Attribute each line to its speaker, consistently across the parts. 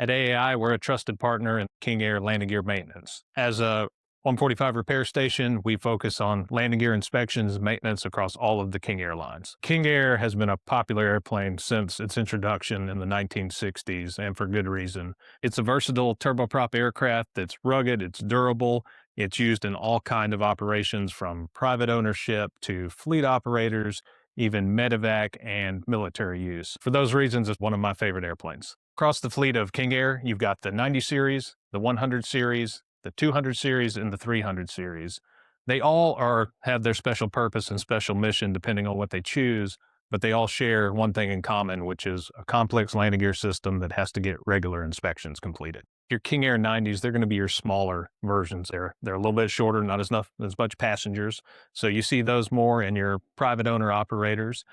Speaker 1: At AAI, we're a trusted partner in King Air landing gear maintenance. As a 145 repair station, we focus on landing gear inspections and maintenance across all of the King Air lines. King Air has been a popular airplane since its introduction in the 1960s, and for good reason. It's a versatile turboprop aircraft that's rugged, it's durable, it's used in all kinds of operations from private ownership to fleet operators, even medevac and military use. For those reasons, it's one of my favorite airplanes. Across the fleet of King Air, you've got the 90 series, the 100 series, the 200 series, and the 300 series. They all have their special purpose and special mission depending on what they choose, but they all share one thing in common, which is a complex landing gear system that has to get regular inspections completed. Your King Air 90s, they're going to be your smaller versions. They're a little bit shorter, not as much passengers. So you see those more in your private owner operators.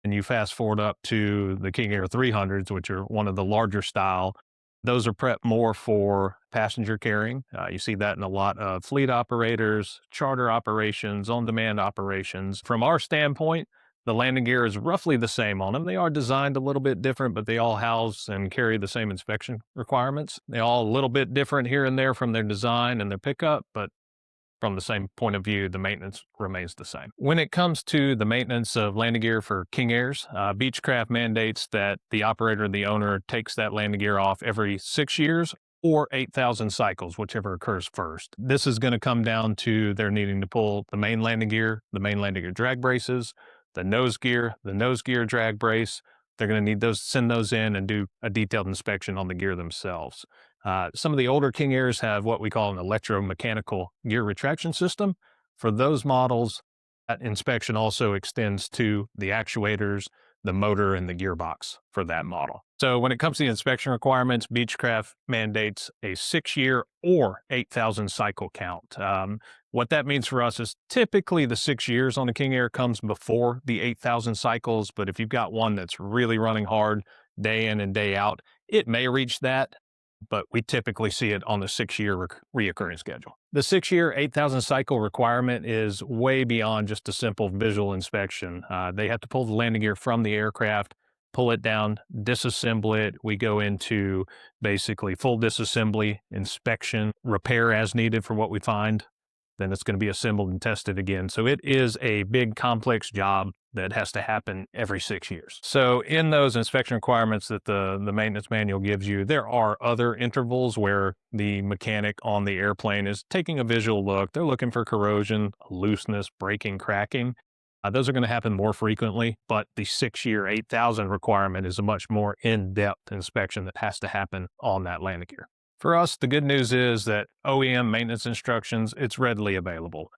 Speaker 1: And you fast forward up to the King Air 300s, which are one of the larger style. Those are prepped more for passenger carrying. You see that in a lot of fleet operators, charter operations, on-demand operations. From our standpoint, the landing gear is roughly the same on them. They are designed a little bit different, but they all house and carry the same inspection requirements. They all a little bit different here and there from their design and their pickup, but from the same point of view, the maintenance remains the same. When it comes to the maintenance of landing gear for King Airs, Beechcraft mandates that the operator, the owner, takes that landing gear off every 6 years or 8,000 cycles, whichever occurs first. This is going to come down to their needing to pull the main landing gear drag braces, the nose gear drag brace. They're going to need send those in and do a detailed inspection on the gear themselves. Some of the older King Airs have what we call an electromechanical gear retraction system. For those models, that inspection also extends to the actuators, the motor, and the gearbox for that model. So when it comes to the inspection requirements, Beechcraft mandates a 6-year or 8,000 cycle count. What that means for us is typically the 6 years on the King Air comes before the 8,000 cycles, but if you've got one that's really running hard day in and day out, it may reach that, but we typically see it on the 6-year reoccurring schedule. The 6-year, 8,000 cycle requirement is way beyond just a simple visual inspection. They have to pull the landing gear from the aircraft, pull it down, disassemble it. We go into basically full disassembly, inspection, repair as needed for what we find. Then it's going to be assembled and tested again. So it is a big, complex job that has to happen every 6 years. So in those inspection requirements that the maintenance manual gives you, there are other intervals where the mechanic on the airplane is taking a visual look. They're looking for corrosion, looseness, breaking, cracking. Those are going to happen more frequently, but the 6-year, 8,000 requirement is a much more in-depth inspection that has to happen on that landing gear. For us, the good news is that OEM maintenance instructions, it's readily available.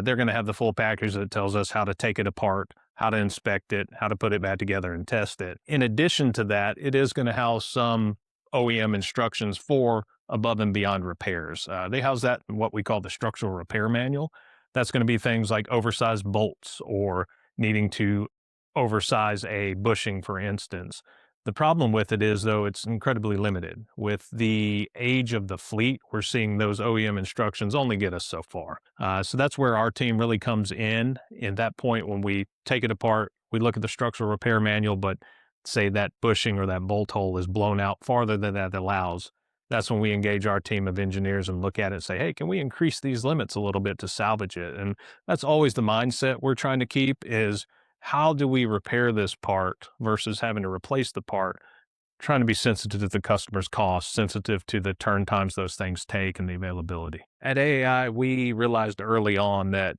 Speaker 1: They're going to have the full package that tells us how to take it apart, how to inspect it, how to put it back together and test it. In addition to that, it is going to house some OEM instructions for above and beyond repairs. They house that in what we call the structural repair manual. That's going to be things like oversized bolts or needing to oversize a bushing, for instance. The problem with it is, though, it's incredibly limited. With the age of the fleet, we're seeing those OEM instructions only get us so far. So that's where our team really comes in. In that point, when we take it apart, we look at the structural repair manual, but say that bushing or that bolt hole is blown out farther than that allows. That's when we engage our team of engineers and look at it and say, hey, can we increase these limits a little bit to salvage it? And that's always the mindset we're trying to keep is, how do we repair this part versus having to replace the part? Trying to be sensitive to the customer's cost, sensitive to the turn times those things take and the availability. At AAI, we realized early on that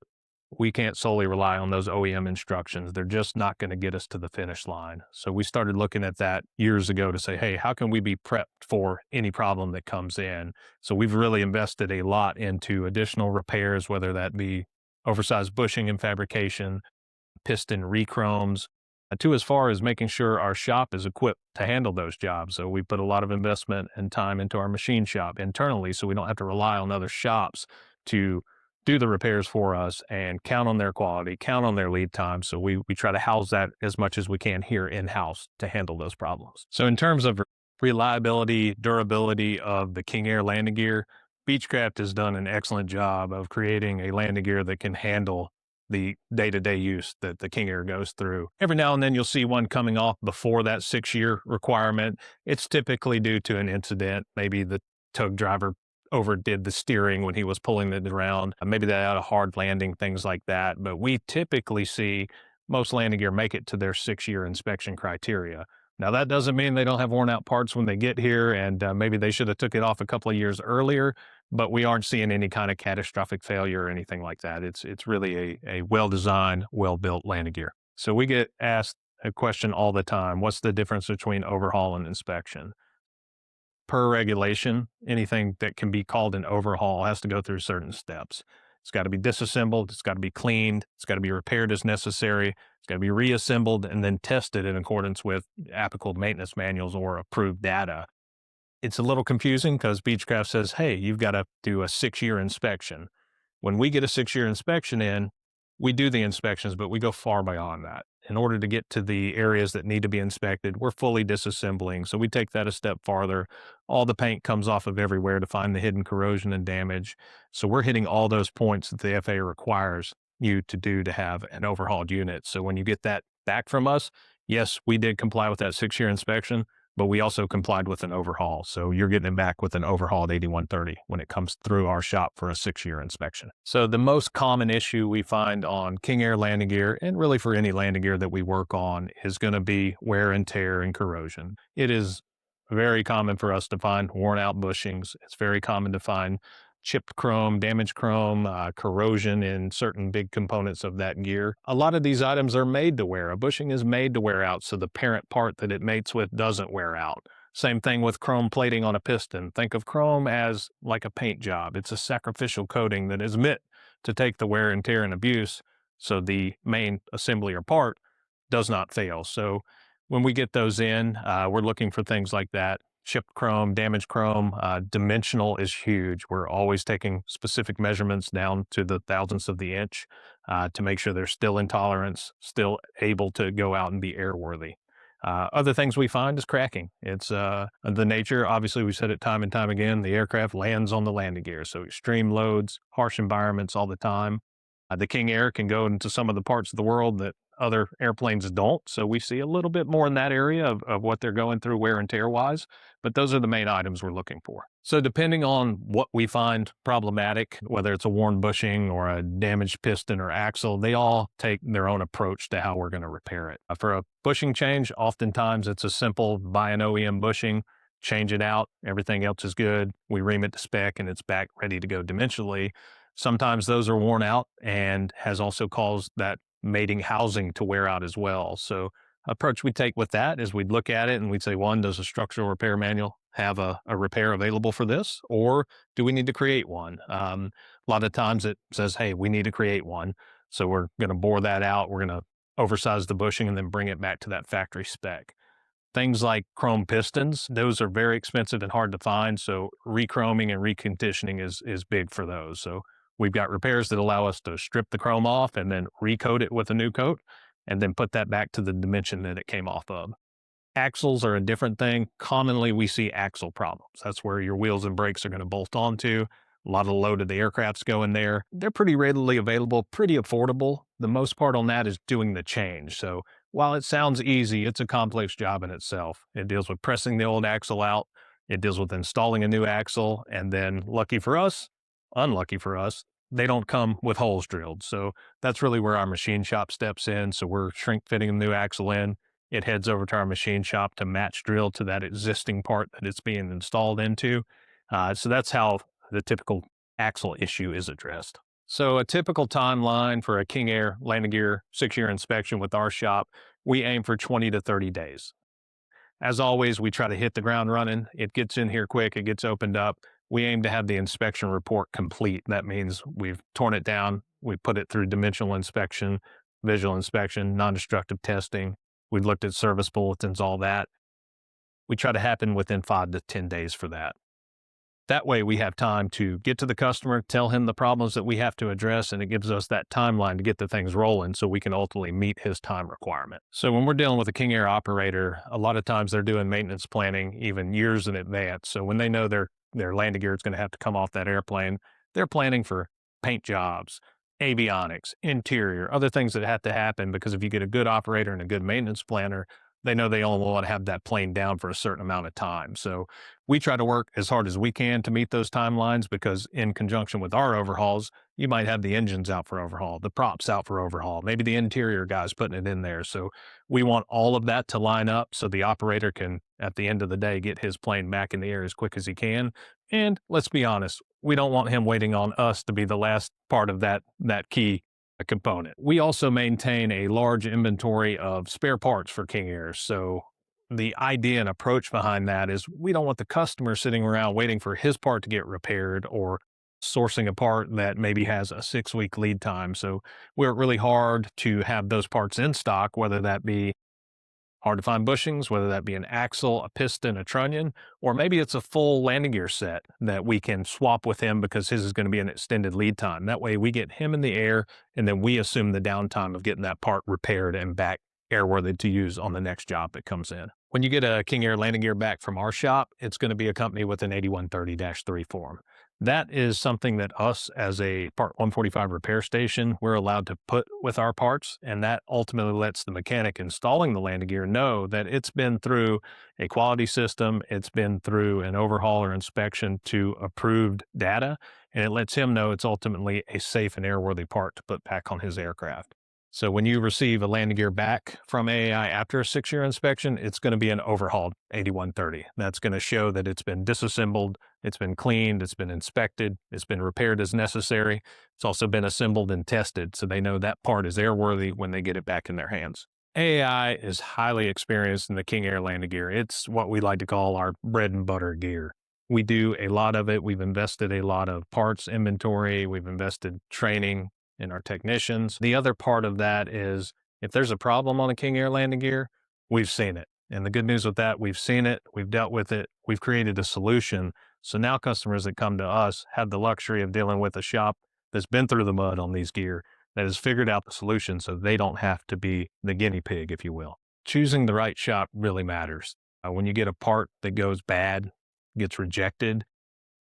Speaker 1: we can't solely rely on those OEM instructions. They're just not going to get us to the finish line. So we started looking at that years ago to say, hey, how can we be prepped for any problem that comes in? So we've really invested a lot into additional repairs, whether that be oversized bushing and fabrication, piston rechromes, to as far as making sure our shop is equipped to handle those jobs. So we put a lot of investment and time into our machine shop internally, so we don't have to rely on other shops to do the repairs for us and count on their quality, count on their lead time. So we try to house that as much as we can here in-house to handle those problems. So in terms of reliability, durability of the King Air landing gear, Beechcraft has done an excellent job of creating a landing gear that can handle the day-to-day use that the King Air goes through. Every now and then you'll see one coming off before that 6-year requirement. It's typically due to an incident. Maybe the tug driver overdid the steering when he was pulling it around. Maybe they had a hard landing, things like that. But we typically see most landing gear make it to their 6-year inspection criteria. Now, that doesn't mean they don't have worn out parts when they get here, and maybe they should have took it off a couple of years earlier, but we aren't seeing any kind of catastrophic failure or anything like that. It's really a well-designed, well-built landing gear. So we get asked a question all the time: what's the difference between overhaul and inspection? Per regulation, anything that can be called an overhaul has to go through certain steps. It's got to be disassembled, it's got to be cleaned, it's got to be repaired as necessary, it's got to be reassembled and then tested in accordance with applicable maintenance manuals or approved data. It's a little confusing because Beechcraft says, hey, you've got to do a 6-year inspection. When we get a 6-year inspection in, we do the inspections, but we go far beyond that. In order to get to the areas that need to be inspected, we're fully disassembling. So we take that a step farther. All the paint comes off of everywhere to find the hidden corrosion and damage. So we're hitting all those points that the FAA requires you to do to have an overhauled unit. So when you get that back from us, yes, we did comply with that 6-year inspection, but we also complied with an overhaul. So you're getting it back with an overhauled 8130 when it comes through our shop for a 6-year inspection. So the most common issue we find on King Air landing gear, and really for any landing gear that we work on, is going to be wear and tear and corrosion. It is very common for us to find worn out bushings. It's very common to find chipped chrome, damaged chrome, corrosion in certain big components of that gear. A lot of these items are made to wear. A bushing is made to wear out, so the parent part that it mates with doesn't wear out. Same thing with chrome plating on a piston. Think of chrome as like a paint job. It's a sacrificial coating that is meant to take the wear and tear and abuse, so the main assembly or part does not fail. So when we get those in, we're looking for things like that. Chipped chrome, damaged chrome, dimensional is huge. We're always taking specific measurements down to the thousandths of the inch to make sure they're still in tolerance, still able to go out and be airworthy. Other things we find is cracking. It's the nature, obviously we said it time and time again, the aircraft lands on the landing gear. So extreme loads, harsh environments all the time. The King Air can go into some of the parts of the world that other airplanes don't. So we see a little bit more in that area of what they're going through wear and tear wise, but those are the main items we're looking for. So depending on what we find problematic, whether it's a worn bushing or a damaged piston or axle, they all take their own approach to how we're going to repair it. For a bushing change, oftentimes it's a simple buy an OEM bushing, change it out, everything else is good. We ream it to spec and it's back ready to go dimensionally. Sometimes those are worn out and has also caused that mating housing to wear out as well. So approach we take with that is we'd look at it and we'd say, one, does a structural repair manual have a repair available for this? Or do we need to create one? A lot of times it says, hey, we need to create one. So we're going to bore that out. We're going to oversize the bushing and then bring it back to that factory spec. Things like chrome pistons, those are very expensive and hard to find. So rechroming and reconditioning is big for those. So we've got repairs that allow us to strip the chrome off and then recoat it with a new coat and then put that back to the dimension that it came off of. Axles are a different thing. Commonly, we see axle problems. That's where your wheels and brakes are going to bolt onto. A lot of the load of the aircrafts go in there. They're pretty readily available, pretty affordable. The most part on that is doing the change. So while it sounds easy, it's a complex job in itself. It deals with pressing the old axle out. It deals with installing a new axle. And then lucky for us, unlucky for us, they don't come with holes drilled. So that's really where our machine shop steps in. So we're shrink fitting a new axle in. It heads over to our machine shop to match drill to that existing part that it's being installed into. So that's how the typical axle issue is addressed. So a typical timeline for a King Air landing gear 6-year inspection with our shop, we aim for 20 to 30 days. As always, we try to hit the ground running. It gets in here quick. It gets opened up. We aim to have the inspection report complete. That means we've torn it down. We put it through dimensional inspection, visual inspection, non-destructive testing. We looked at service bulletins, all that. We try to happen within 5 to 10 days for that. That way we have time to get to the customer, tell him the problems that we have to address, and it gives us that timeline to get the things rolling so we can ultimately meet his time requirement. So when we're dealing with a King Air operator, a lot of times they're doing maintenance planning even years in advance. So when they know their landing gear is going to have to come off that airplane, they're planning for paint jobs, avionics, interior, other things that have to happen because if you get a good operator and a good maintenance planner, they know they only want to have that plane down for a certain amount of time. So we try to work as hard as we can to meet those timelines because in conjunction with our overhauls, you might have the engines out for overhaul, the props out for overhaul, maybe the interior guys putting it in there. So we want all of that to line up so the operator can, at the end of the day, get his plane back in the air as quick as he can. And let's be honest, we don't want him waiting on us to be the last part of that key component. We also maintain a large inventory of spare parts for King Airs. So the idea and approach behind that is we don't want the customer sitting around waiting for his part to get repaired or sourcing a part that maybe has a 6-week lead time. So we work really hard to have those parts in stock, whether that be hard to find bushings, whether that be an axle, a piston, a trunnion, or maybe it's a full landing gear set that we can swap with him because his is going to be an extended lead time. That way we get him in the air and then we assume the downtime of getting that part repaired and back airworthy to use on the next job that comes in. When you get a King Air landing gear back from our shop, it's going to be accompanied with an 8130-3 form. That is something that us as a Part 145 repair station, we're allowed to put with our parts, and that ultimately lets the mechanic installing the landing gear know that it's been through a quality system, it's been through an overhaul or inspection to approved data, and it lets him know it's ultimately a safe and airworthy part to put back on his aircraft. So when you receive a landing gear back from AAI after a 6-year inspection, it's going to be an overhauled 8130. That's going to show that it's been disassembled, it's been cleaned, it's been inspected, it's been repaired as necessary. It's also been assembled and tested, so they know that part is airworthy when they get it back in their hands. AAI is highly experienced in the King Air landing gear. It's what we like to call our bread and butter gear. We do a lot of it. We've invested a lot of parts inventory. We've invested training in our technicians. The other part of that is if there's a problem on a King Air landing gear, we've seen it. And the good news with that, we've seen it, we've dealt with it, we've created a solution. So now customers that come to us have the luxury of dealing with a shop that's been through the mud on these gear, that has figured out the solution so they don't have to be the guinea pig, if you will. Choosing the right shop really matters. When you get a part that goes bad, gets rejected,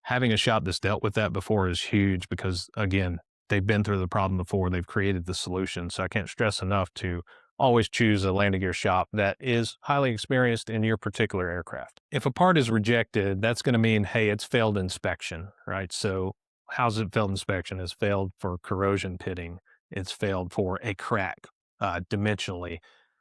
Speaker 1: having a shop that's dealt with that before is huge because, again, they've been through the problem before, they've created the solution. So I can't stress enough to always choose a landing gear shop that is highly experienced in your particular aircraft. If a part is rejected, that's going to mean, hey, it's failed inspection, right? So how's it failed inspection? It's failed for corrosion pitting. It's failed for a crack dimensionally.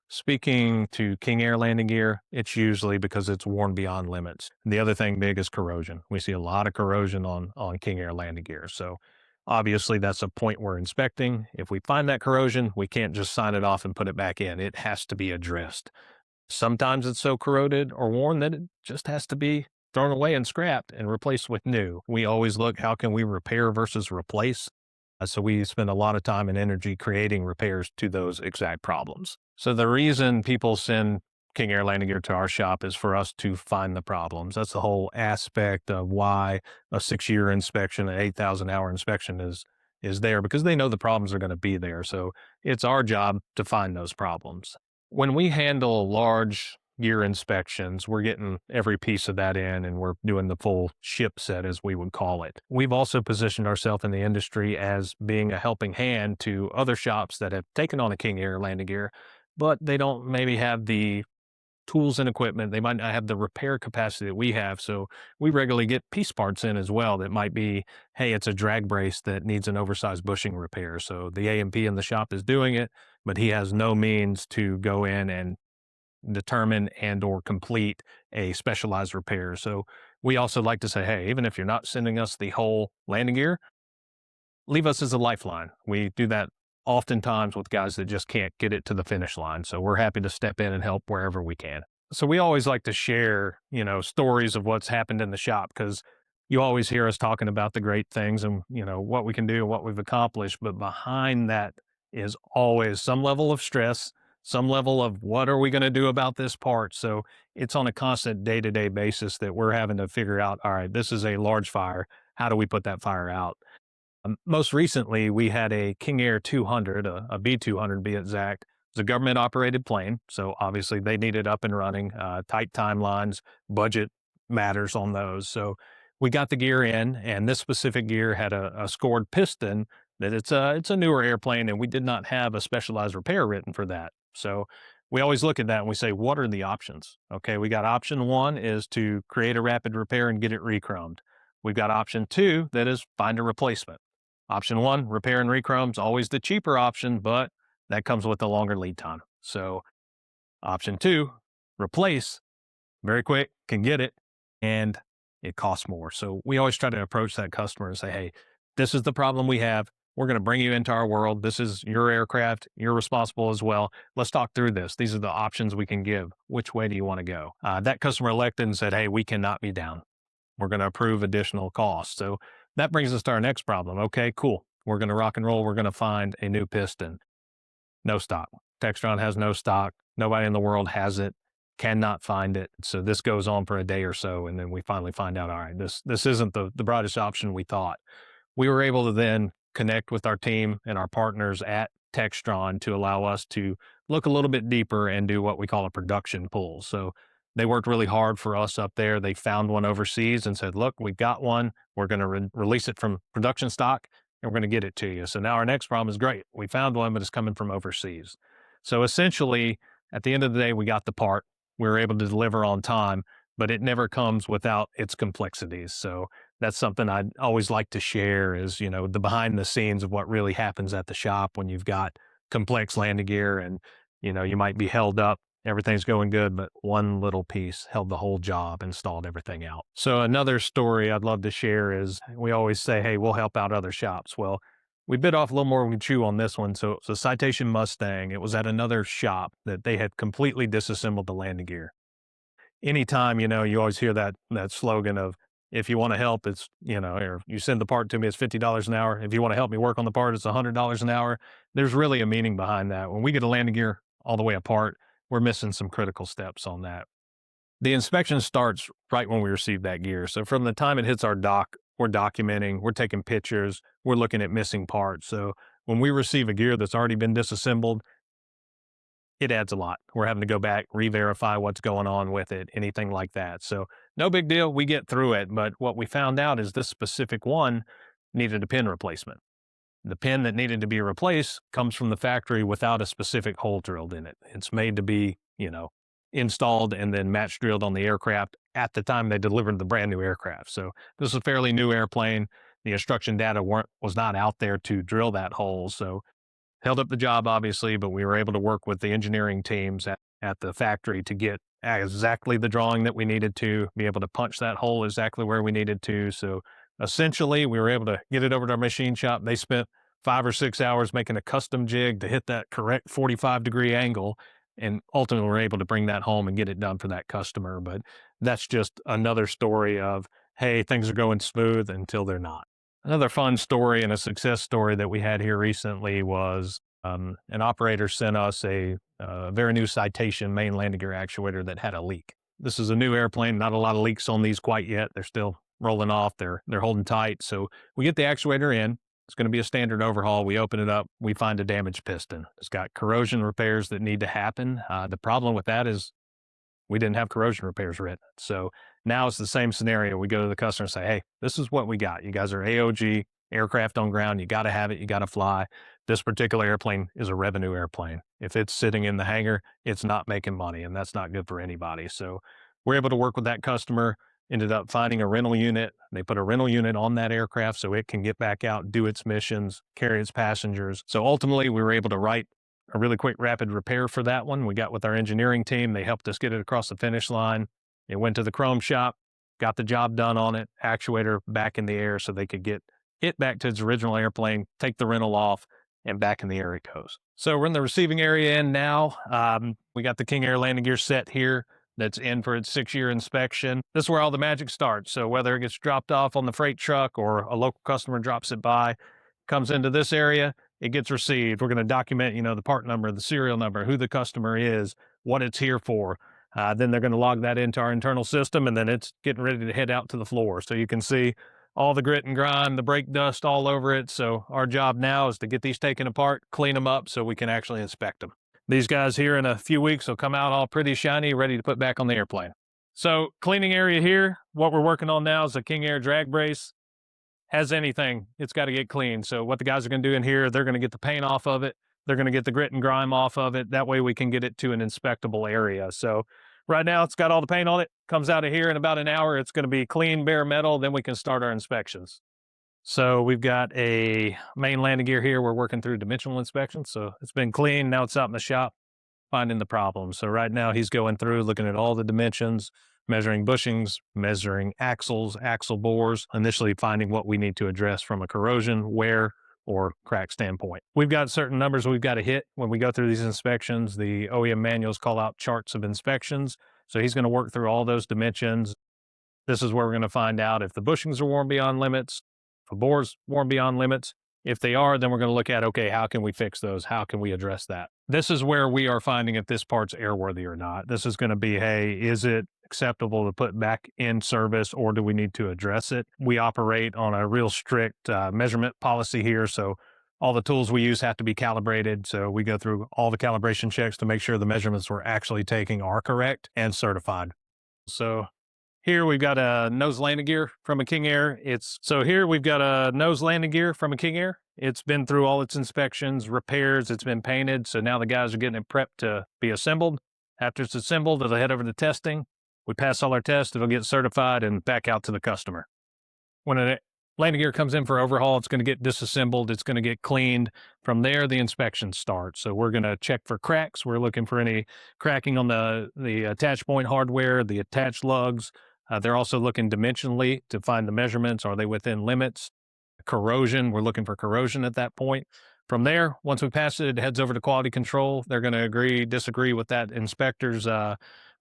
Speaker 1: Speaking to King Air landing gear, it's usually because it's worn beyond limits. The other thing big is corrosion. We see a lot of corrosion on King Air landing gear. So obviously, that's a point we're inspecting. If we find that corrosion, we can't just sign it off and put it back in. It has to be addressed. Sometimes it's so corroded or worn that it just has to be thrown away and scrapped and replaced with new. We always look, how can we repair versus replace? So we spend a lot of time and energy creating repairs to those exact problems. So the reason people send King Air landing gear to our shop is for us to find the problems. That's the whole aspect of why a 6-year inspection, an 8,000-hour inspection is there because they know the problems are going to be there. So it's our job to find those problems. When we handle large gear inspections, we're getting every piece of that in and we're doing the full ship set, as we would call it. We've also positioned ourselves in the industry as being a helping hand to other shops that have taken on a King Air landing gear, but they don't maybe have the tools and equipment. They might not have the repair capacity that we have. So we regularly get piece parts in as well that might be, hey, it's a drag brace that needs an oversized bushing repair. So the A&P in the shop is doing it, but he has no means to go in and determine and or complete a specialized repair. So we also like to say, hey, even if you're not sending us the whole landing gear, leave us as a lifeline. We do that oftentimes with guys that just can't get it to the finish line. So we're happy to step in and help wherever we can. So we always like to share, stories of what's happened in the shop because you always hear us talking about the great things and, what we can do and what we've accomplished. But behind that is always some level of stress, some level of what are we going to do about this part? So it's on a constant day-to-day basis that we're having to figure out, all right, this is a large fire. How do we put that fire out? Most recently, we had a King Air 200, a B200 to be exact. It's a government operated plane. So obviously they need it up and running, tight timelines, budget matters on those. So we got the gear in, and this specific gear had a scored piston that it's a newer airplane and we did not have a specialized repair written for that. So we always look at that and we say, what are the options? Okay, we got option one is to create a rapid repair and get it rechromed. We've got option two that is find a replacement. Option one, repair and rechrome is always the cheaper option, but that comes with a longer lead time. So option two, replace, very quick, can get it, and it costs more. So we always try to approach that customer and say, hey, this is the problem we have. We're going to bring you into our world. This is your aircraft. You're responsible as well. Let's talk through this. These are the options we can give. Which way do you want to go? That customer elected and said, hey, we cannot be down. We're going to approve additional costs. So that brings us to our next problem. Okay, cool. We're going to rock and roll. We're going to find a new piston. No stock. Textron has no stock. Nobody in the world has it. Cannot find it. So this goes on for a day or so, and then we finally find out, all right, this isn't the brightest option we thought. We were able to then connect with our team and our partners at Textron to allow us to look a little bit deeper and do what we call a production pull. So they worked really hard for us up there. They found one overseas and said, look, we've got one. We're going to release it from production stock and we're going to get it to you. So now our next problem is great. We found one, but it's coming from overseas. So essentially, at the end of the day, we got the part. We were able to deliver on time, but it never comes without its complexities. So that's something I'd always like to share is, the behind the scenes of what really happens at the shop when you've got complex landing gear and, you might be held up. Everything's going good, but one little piece held the whole job and stalled everything out. So another story I'd love to share is we always say, hey, we'll help out other shops. Well, we bit off a little more we can chew on this one. So it's a Citation Mustang. It was at another shop that they had completely disassembled the landing gear. Anytime, you always hear that slogan of, if you want to help, it's, or you send the part to me, it's $50 an hour. If you want to help me work on the part, it's $100 an hour. There's really a meaning behind that. When we get a landing gear all the way apart, we're missing some critical steps on that. The inspection starts right when we receive that gear. So from the time it hits our dock, we're documenting, we're taking pictures, we're looking at missing parts. So when we receive a gear that's already been disassembled, it adds a lot. We're having to go back, re-verify what's going on with it, anything like that. So no big deal. We get through it. But what we found out is this specific one needed a pin replacement. The pin that needed to be replaced comes from the factory without a specific hole drilled in it. It's made to be, installed and then match drilled on the aircraft at the time they delivered the brand new aircraft. So this is a fairly new airplane. The instruction data was not out there to drill that hole. So held up the job, obviously, but we were able to work with the engineering teams at the factory to get exactly the drawing that we needed to, be able to punch that hole exactly where we needed to. So essentially, we were able to get it over to our machine shop. They spent 5 or 6 hours making a custom jig to hit that correct 45-degree angle. And ultimately, we're able to bring that home and get it done for that customer. But that's just another story of, hey, things are going smooth until they're not. Another fun story and a success story that we had here recently was an operator sent us a very new Citation main landing gear actuator that had a leak. This is a new airplane, not a lot of leaks on these quite yet. They're still rolling off. They're holding tight. So we get the actuator in. It's going to be a standard overhaul. We open it up. We find a damaged piston. It's got corrosion repairs that need to happen. The problem with that is we didn't have corrosion repairs written. So now it's the same scenario. We go to the customer and say, hey, this is what we got. You guys are AOG, aircraft on ground. You got to have it. You got to fly. This particular airplane is a revenue airplane. If it's sitting in the hangar, it's not making money, and that's not good for anybody. So we're able to work with that customer, ended up finding a rental unit. They put a rental unit on that aircraft so it can get back out, do its missions, carry its passengers. So ultimately, we were able to write a really quick rapid repair for that one. We got with our engineering team. They helped us get it across the finish line. It went to the chrome shop, got the job done on it, actuator back in the air so they could get it back to its original airplane, take the rental off, and back in the air it goes. So we're in the receiving area end now. We got the King Air landing gear set here that's in for its 6-year inspection. This is where all the magic starts. So whether it gets dropped off on the freight truck or a local customer drops it by, comes into this area, it gets received. We're going to document, the part number, the serial number, who the customer is, what it's here for. Then they're going to log that into our internal system, and then it's getting ready to head out to the floor. So you can see all the grit and grime, the brake dust all over it. So our job now is to get these taken apart, clean them up so we can actually inspect them. These guys here in a few weeks will come out all pretty shiny, ready to put back on the airplane. So cleaning area here, what we're working on now is a King Air drag brace. has anything, it's got to get cleaned. So what the guys are going to do in here, they're going to get the paint off of it. They're going to get the grit and grime off of it. That way we can get it to an inspectable area. So right now it's got all the paint on it. Comes out of here in about an hour. It's going to be clean, bare metal. Then we can start our inspections. So we've got a main landing gear here. We're working through dimensional inspection. So it's been cleaned. Now it's out in the shop finding the problem. So right now he's going through looking at all the dimensions, measuring bushings, measuring axles, axle bores, initially finding what we need to address from a corrosion, wear, or crack standpoint. We've got certain numbers we've got to hit when we go through these inspections. The OEM manuals call out charts of inspections. So he's going to work through all those dimensions. This is where we're going to find out if the bushings are worn beyond limits, if a bore's worn beyond limits. If they are, then we're going to look at, okay, how can we fix those? How can we address that? This is where we are finding if this part's airworthy or not. This is going to be, hey, is it acceptable to put back in service, or do we need to address it? We operate on a real strict measurement policy here. So all the tools we use have to be calibrated. So we go through all the calibration checks to make sure the measurements we're actually taking are correct and certified. So here we've got a nose landing gear from a King Air. It's been through all its inspections, repairs, it's been painted. So now the guys are getting it prepped to be assembled. After it's assembled, it'll head over to testing. We pass all our tests, it'll get certified and back out to the customer. When a landing gear comes in for overhaul, it's going to get disassembled, it's going to get cleaned. From there, the inspection starts. So we're going to check for cracks. We're looking for any cracking on the attach point hardware, the attached lugs. They're also looking dimensionally to find the measurements. Are they within limits? Corrosion, we're looking for corrosion at that point. From there, once we pass it, it heads over to quality control. They're going to agree, disagree with that inspector's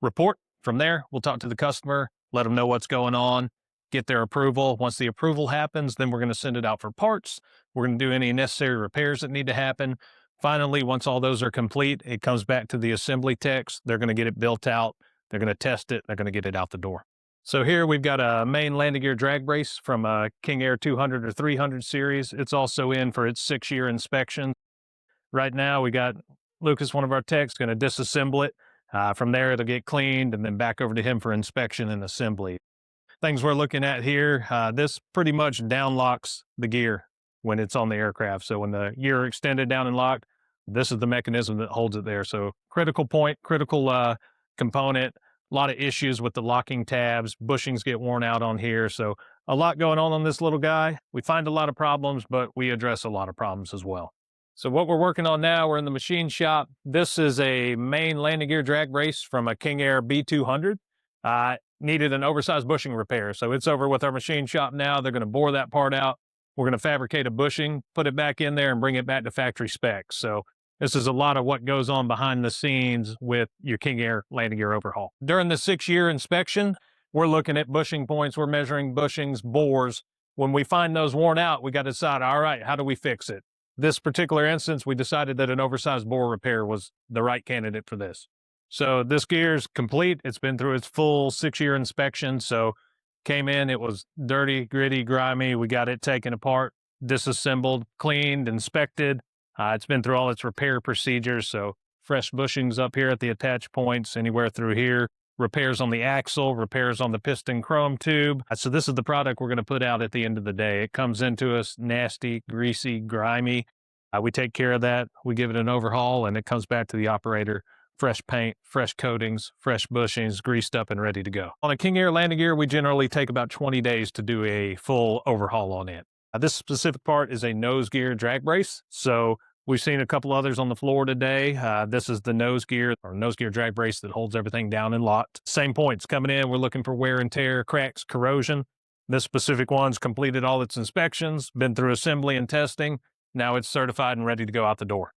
Speaker 1: report. From there, we'll talk to the customer, let them know what's going on, get their approval. Once the approval happens, then we're going to send it out for parts. We're going to do any necessary repairs that need to happen. Finally, once all those are complete, it comes back to the assembly techs. They're going to get it built out. They're going to test it. They're going to get it out the door. So here we've got a main landing gear drag brace from a King Air 200 or 300 series. It's also in for its 6-year inspection. Right now we got Lucas, one of our techs, going to disassemble it. From there it'll get cleaned and then back over to him for inspection and assembly. Things we're looking at here, this pretty much downlocks the gear when it's on the aircraft. So when the gear extended down and locked, this is the mechanism that holds it there. So critical point, critical component. A lot of issues with the locking tabs, bushings get worn out on here. So a lot going on this little guy. We find a lot of problems, but we address a lot of problems as well. So what we're working on now, we're in the machine shop. This is a main landing gear drag brace from a King Air B200. Needed an oversized bushing repair. So it's over with our machine shop now. They're going to bore that part out. We're going to fabricate a bushing, put it back in there and bring it back to factory specs. So this is a lot of what goes on behind the scenes with your King Air landing gear overhaul. During the 6-year inspection, we're looking at bushing points. We're measuring bushings, bores. When we find those worn out, we got to decide, all right, how do we fix it? This particular instance, we decided that an oversized bore repair was the right candidate for this. So this gear is complete. It's been through its full 6-year inspection. So came in, it was dirty, gritty, grimy. We got it taken apart, disassembled, cleaned, inspected. It's been through all its repair procedures, so fresh bushings up here at the attach points, anywhere through here, repairs on the axle, repairs on the piston chrome tube. So this is the product we're going to put out at the end of the day. It comes into us nasty, greasy, grimy. We take care of that. We give it an overhaul, and it comes back to the operator. Fresh paint, fresh coatings, fresh bushings, greased up and ready to go. On a King Air landing gear, we generally take about 20 days to do a full overhaul on it. This specific part is a nose gear drag brace. So we've seen a couple others on the floor today. This is the nose gear drag brace that holds everything down and locked. Same points coming in. We're looking for wear and tear, cracks, corrosion. This specific one's completed all its inspections, been through assembly and testing. Now it's certified and ready to go out the door.